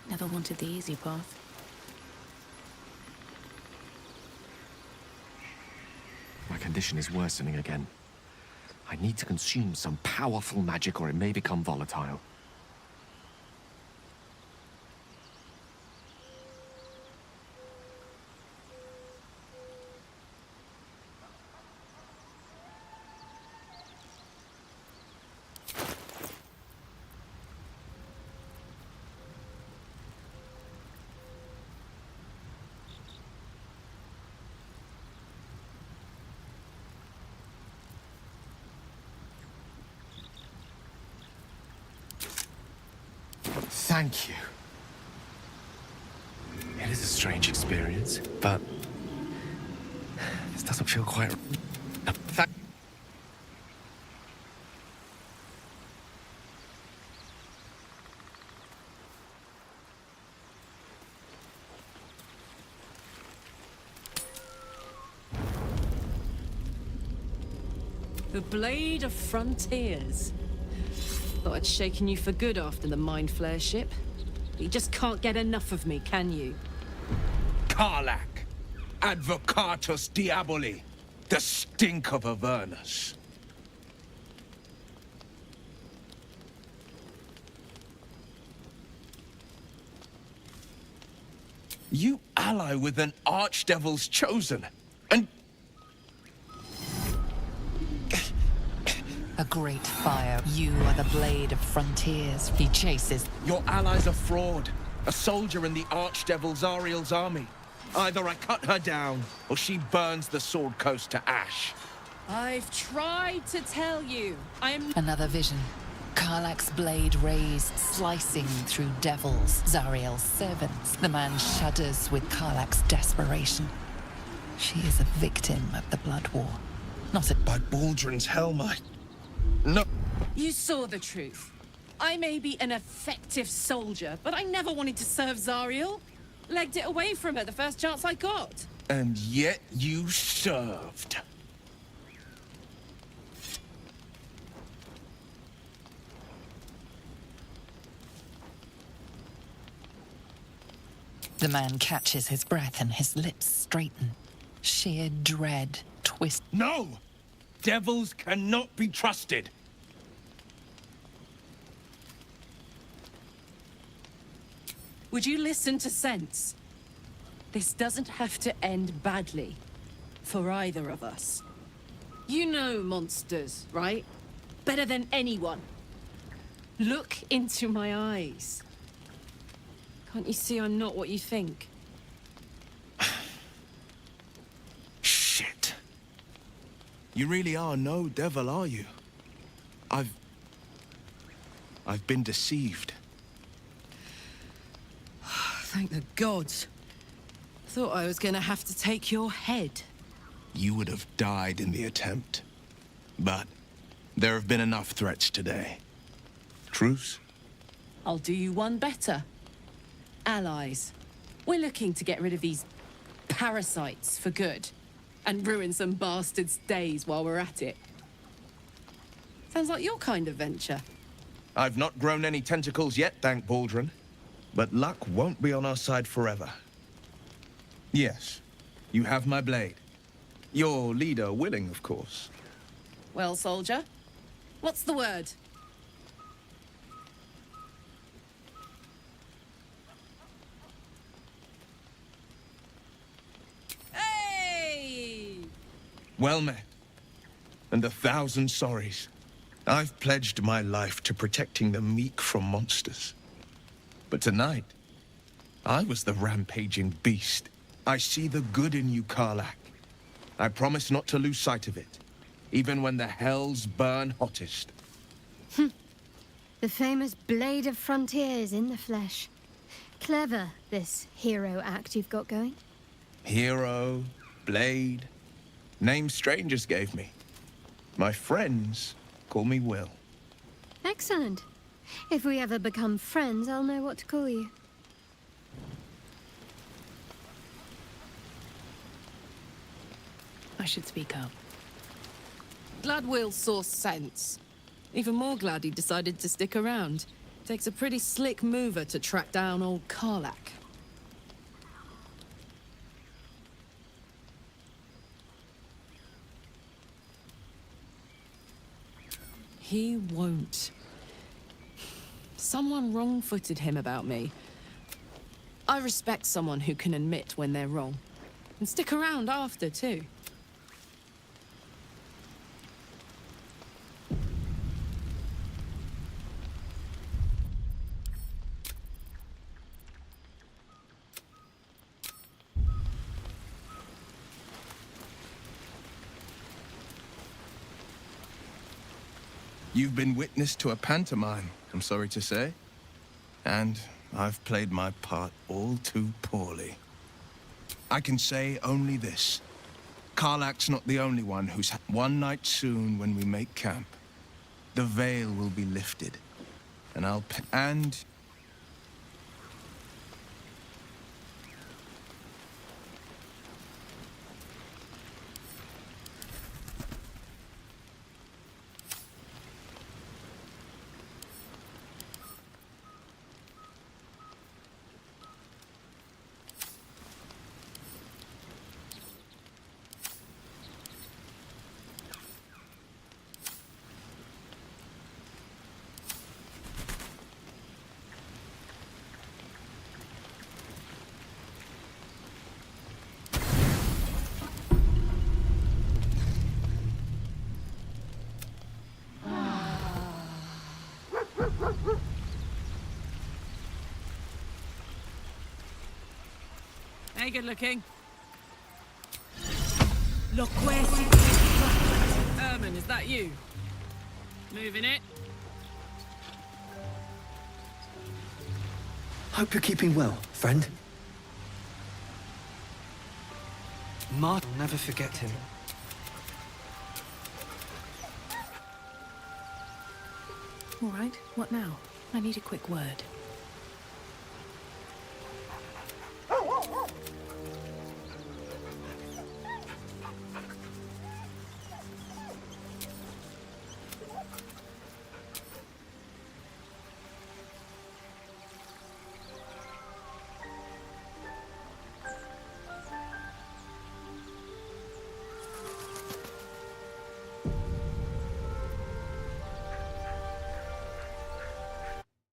Never wanted the easy path. My condition is worsening again. I need to consume some powerful magic or it may become volatile. Thank you. It is a strange experience, but this doesn't feel quite... The Blade of Frontiers. Thought I'd shaken you for good after the Mind Flare ship. But you just can't get enough of me, can you? Karlach, Advocatus Diaboli, the stink of Avernus. You ally with an Archdevil's chosen, and... A great fire. You are the Blade of Frontiers. He chases. Your ally's a fraud. A soldier in the Archdevil Zariel's army. Either I cut her down, or she burns the Sword Coast to ash. I've tried to tell you. Another vision. Karlach's blade raised, slicing through devils, Zariel's servants. The man shudders with Karlach's desperation. She is a victim of the Blood War. Not a... By Baldrin's helm, No. You saw the truth. I may be an effective soldier, but I never wanted to serve Zariel. Legged it away from her the first chance I got. And yet you served. The man catches his breath and his lips straighten. Sheer dread twist. No! Devils cannot be trusted. Would you listen to sense? This doesn't have to end badly. For either of us. You know monsters, right? Better than anyone. Look into my eyes. Can't you see I'm not what you think? Shit. You really are no devil, are you? I've been deceived. Thank the gods. Thought I was gonna have to take your head. You would have died in the attempt. But there have been enough threats today. Truce? I'll do you one better. Allies. We're looking to get rid of these parasites for good. And ruin some bastards' days while we're at it. Sounds like your kind of venture. I've not grown any tentacles yet, thank Baldrin. But luck won't be on our side forever. Yes, you have my blade. Your leader willing, of course. Well, soldier, what's the word? Well met. And 1,000 sorries. I've pledged my life to protecting the meek from monsters. But tonight, I was the rampaging beast. I see the good in you, Karlach. I promise not to lose sight of it, even when the hells burn hottest. The famous Blade of Frontiers in the flesh. Clever, this hero act you've got going. Hero, Blade, names strangers gave me. My friends call me Will. Excellent. If we ever become friends, I'll know what to call you. I should speak up. Glad Will saw sense. Even more glad he decided to stick around. Takes a pretty slick mover to track down old Karlach. He won't. Someone wrong-footed him about me. I respect someone who can admit when they're wrong. And stick around after, too. You've been witness to a pantomime, I'm sorry to say. And I've played my part all too poorly. I can say only this. Karlach's not the only one who's had one night soon when we make camp. The veil will be lifted. And Hey, good looking. Look where's he? Ermin, is that you? Moving it? Hope you're keeping well, friend. Mart will never forget him. All right, what now? I need a quick word.